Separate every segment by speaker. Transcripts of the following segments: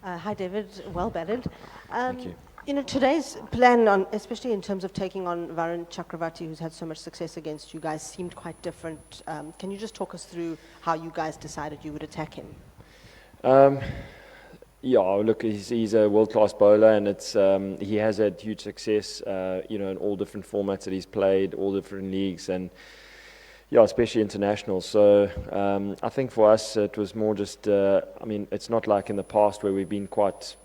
Speaker 1: Hi, David. Well batted.
Speaker 2: Thank you.
Speaker 1: Today's plan, especially in terms of taking on Varun Chakravarti, who's had so much success against you guys, seemed quite different. Can you just talk us through how you guys decided you would attack him?
Speaker 2: Um, yeah, look, he's a world-class bowler, and he has had huge success, in all different formats that he's played, all different leagues, and yeah, especially international. So I think for us it was more just, it's not like in the past where we've been quite,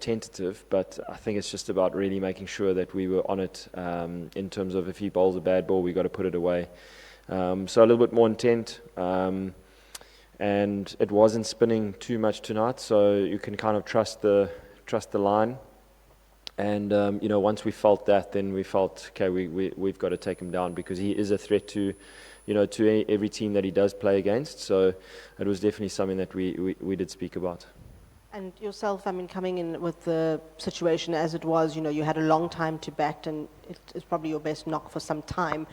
Speaker 2: tentative, but I think it's just about really making sure that we were on it in terms of if he bowls a bad ball, we got to put it away. So a little bit more intent. And it wasn't spinning too much tonight, so you can kind of trust the line. And once we felt that, then we felt okay. We've got to take him down because he is a threat to every team that he does play against. So it was definitely something that we did speak about.
Speaker 1: And yourself, coming in with the situation as it was, you had a long time to bat, and it's probably your best knock for some time.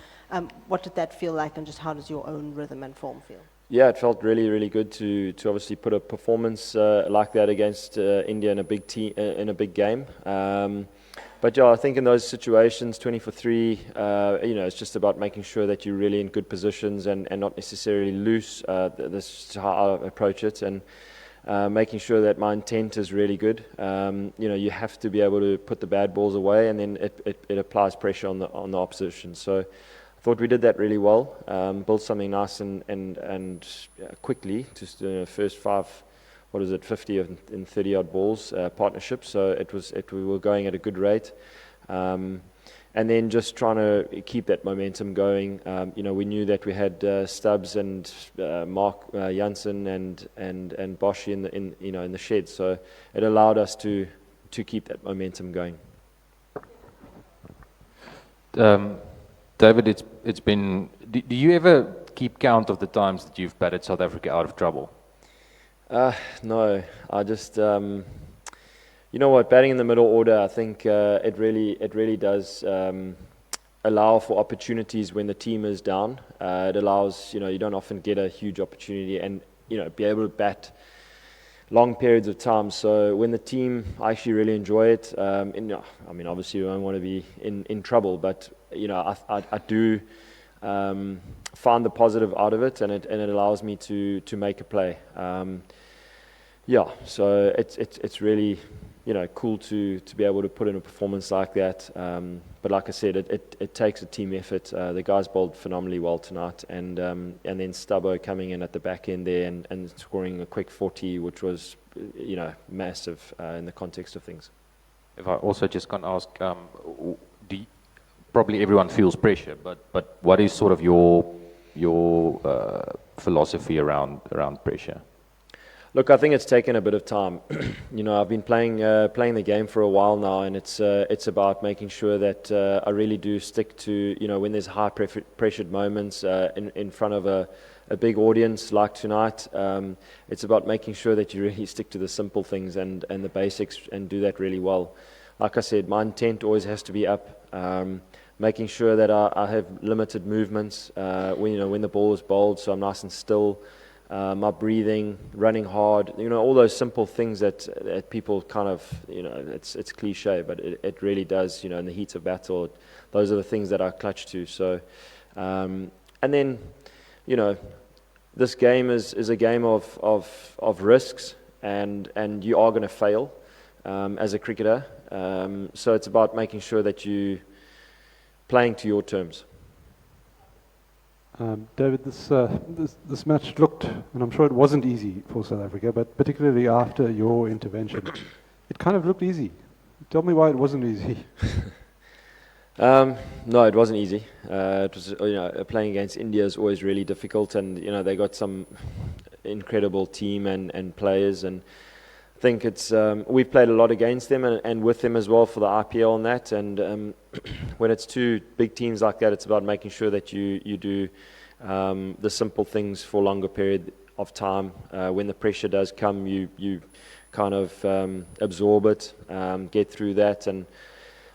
Speaker 1: What did that feel like, and just how does your own rhythm and form feel?
Speaker 2: Yeah, it felt really, really good to obviously put a performance like that against India in a big team in a big game. But yeah, I think in those situations, 20 for 3, it's just about making sure that you're really in good positions and not necessarily loose. This is how I approach it, and making sure that my intent is really good. You have to be able to put the bad balls away, and then it applies pressure on the opposition. So I thought we did that really well. Built something nice and quickly. Just first 50 and 30 odd balls partnership. So we were going at a good rate, and then just trying to keep that momentum going. We knew that we had Stubbs and Mark Janssen and Bosch in the shed. So it allowed us to keep that momentum going.
Speaker 3: David, it's been. Do you ever keep count of the times that you've batted South Africa out of trouble?
Speaker 2: No, I just batting in the middle order. I think it really does allow for opportunities when the team is down. It allows you don't often get a huge opportunity and be able to bat long periods of time. So when the team, I actually really enjoy it. Obviously we don't want to be in trouble, but I do find the positive out of it, and it allows me to make a play. So it's really cool to be able to put in a performance like that. But like I said, it takes a team effort. The guys bowled phenomenally well tonight, and then Stubbo coming in at the back end there and scoring a quick 40, which was massive in the context of things.
Speaker 3: If I also just can ask, probably everyone feels pressure, but what is sort of your philosophy around pressure?
Speaker 2: Look, I think it's taken a bit of time. I've been playing the game for a while now, and it's about making sure that I really do stick to when there's high pressured moments in front of a big audience like tonight. It's about making sure that you really stick to the simple things and the basics and do that really well. Like I said, my intent always has to be up. Making sure that I have limited movements when the ball is bowled, so I'm nice and still. My breathing, running hard, all those simple things that people kind of, it's cliche, but it really does, in the heat of battle, those are the things that I clutch to. So, and then, this game is a game of risks, and you are going to fail as a cricketer. So it's about making sure that you playing to your terms.
Speaker 4: David, this match looked, and I'm sure it wasn't easy for South Africa, but particularly after your intervention, it kind of looked easy. Tell me why it wasn't easy.
Speaker 2: No, it wasn't easy. It was, playing against India is always really difficult, and they got some incredible team and players, and I think it's we've played a lot against them and with them as well for the IPL and that, and when it's two big teams like that, it's about making sure that you do the simple things for a longer period of time. When the pressure does come, you kind of absorb it, get through that, and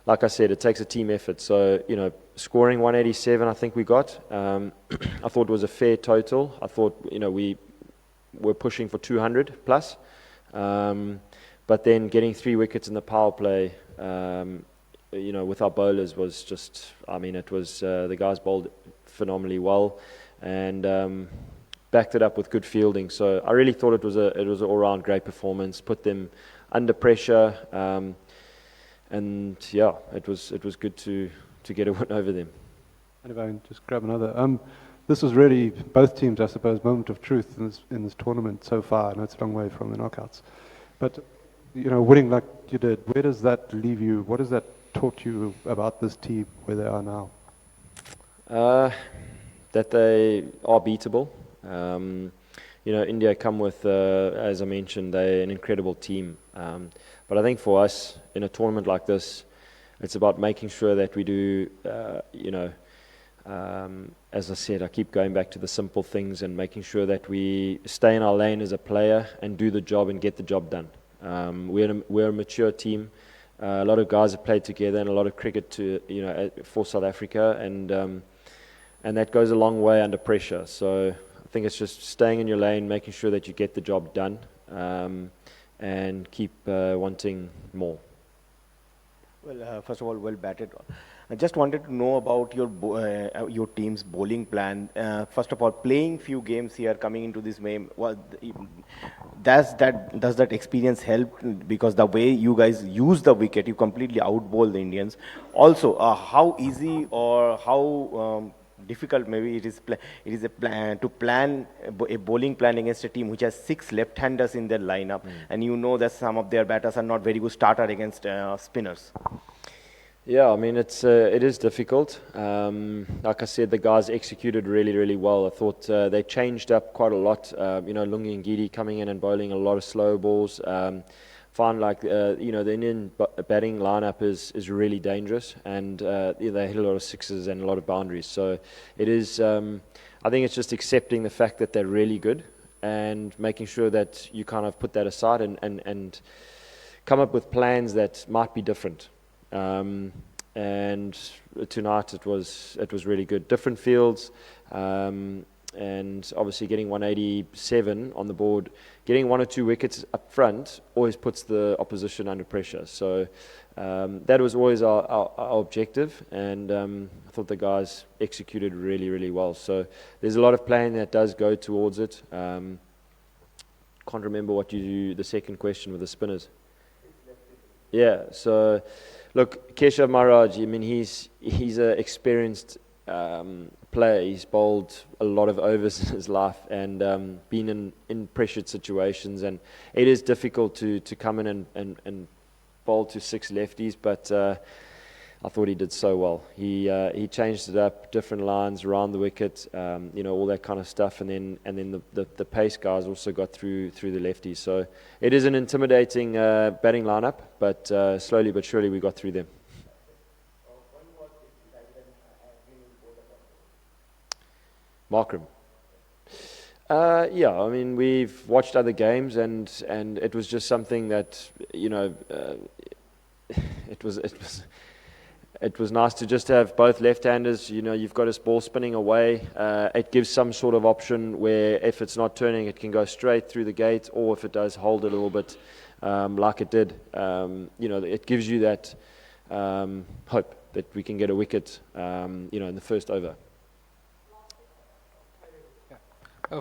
Speaker 2: like I said, it takes a team effort. So scoring 187, I think we got. I thought it was a fair total. I thought we were pushing for 200 plus. but then getting 3 wickets in the power play, with our bowlers was just, it was, the guys bowled phenomenally well and backed it up with good fielding. So I really thought it was an all-round great performance, put them under pressure, and yeah, it was good to get a win over them.
Speaker 4: And if I can just grab another. This was really, both teams, I suppose, moment of truth in this tournament so far. I know it's a long way from the knockouts. But, winning like you did, where does that leave you? What has that taught you about this team, where they are now?
Speaker 2: That they are beatable. India come with, as I mentioned, they're an incredible team. But I think for us, in a tournament like this, it's about making sure that we do, as I said, I keep going back to the simple things and making sure that we stay in our lane as a player and do the job and get the job done. We're a mature team. A lot of guys have played together and a lot of cricket for South Africa, and that goes a long way under pressure. So I think it's just staying in your lane, making sure that you get the job done, and keep wanting more.
Speaker 5: Well, first of all, well batted. I just wanted to know about your team's bowling plan. First of all, playing few games here, coming into this game, does that experience help? Because the way you guys use the wicket, you completely outbowl the Indians. Also, how easy or how difficult maybe it is a plan to plan a bowling plan against a team which has 6 left-handers in their lineup, and you know that some of their batters are not very good starter against spinners.
Speaker 2: Yeah, it is difficult. Like I said, the guys executed really, really well. I thought they changed up quite a lot. Lungi and Gidi coming in and bowling a lot of slow balls. Find the Indian batting lineup is really dangerous, and they hit a lot of sixes and a lot of boundaries. So it is. I think it's just accepting the fact that they're really good and making sure that you kind of put that aside and come up with plans that might be different. And tonight it was really good. Different fields, and obviously getting 187 on the board, getting 1 or 2 wickets up front always puts the opposition under pressure. So that was always our objective, and I thought the guys executed really, really well. So there's a lot of planning that does go towards it. Can't remember the second question with the spinners. Yeah, so look, Keshav Maharaj, he's an experienced player. He's bowled a lot of overs in his life and been in pressured situations, and it is difficult to come in and bowl to 6 lefties, but I thought he did so well. He changed it up, different lines around the wicket, all that kind of stuff, and then the pace guys also got through the lefties. So it is an intimidating batting lineup, but slowly but surely we got through them. Markram. Yeah, we've watched other games, and it was just something that it was nice to just have both left-handers. You've got his ball spinning away. It gives some sort of option where if it's not turning, it can go straight through the gate, or if it does hold it a little bit, like it did, it gives you that hope that we can get a wicket, in the first over.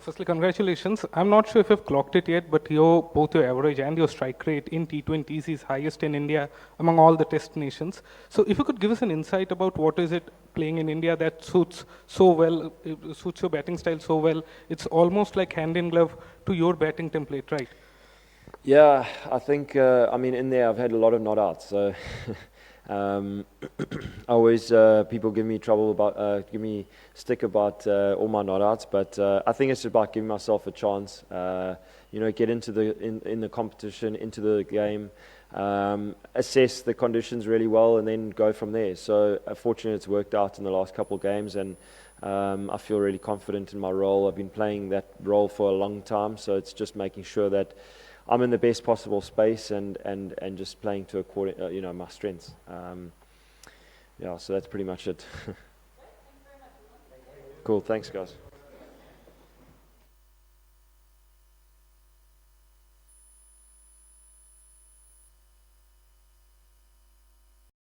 Speaker 6: Firstly, congratulations. I'm not sure if you've clocked it yet, but both your average and your strike rate in T20s is highest in India among all the test nations. So if you could give us an insight about what is it playing in India that suits so well, suits your batting style so well. It's almost like hand in glove to your batting template, right?
Speaker 2: Yeah, I think, in there I've had a lot of not outs. So always people give me trouble about, give me stick about all my not outs, but I think it's about giving myself a chance. Get into in the competition, into the game, assess the conditions really well, and then go from there. So fortunately, it's worked out in the last couple of games, and I feel really confident in my role. I've been playing that role for a long time, so it's just making sure that I'm in the best possible space and just playing to according, my strengths. So that's pretty much it. Cool, thanks guys.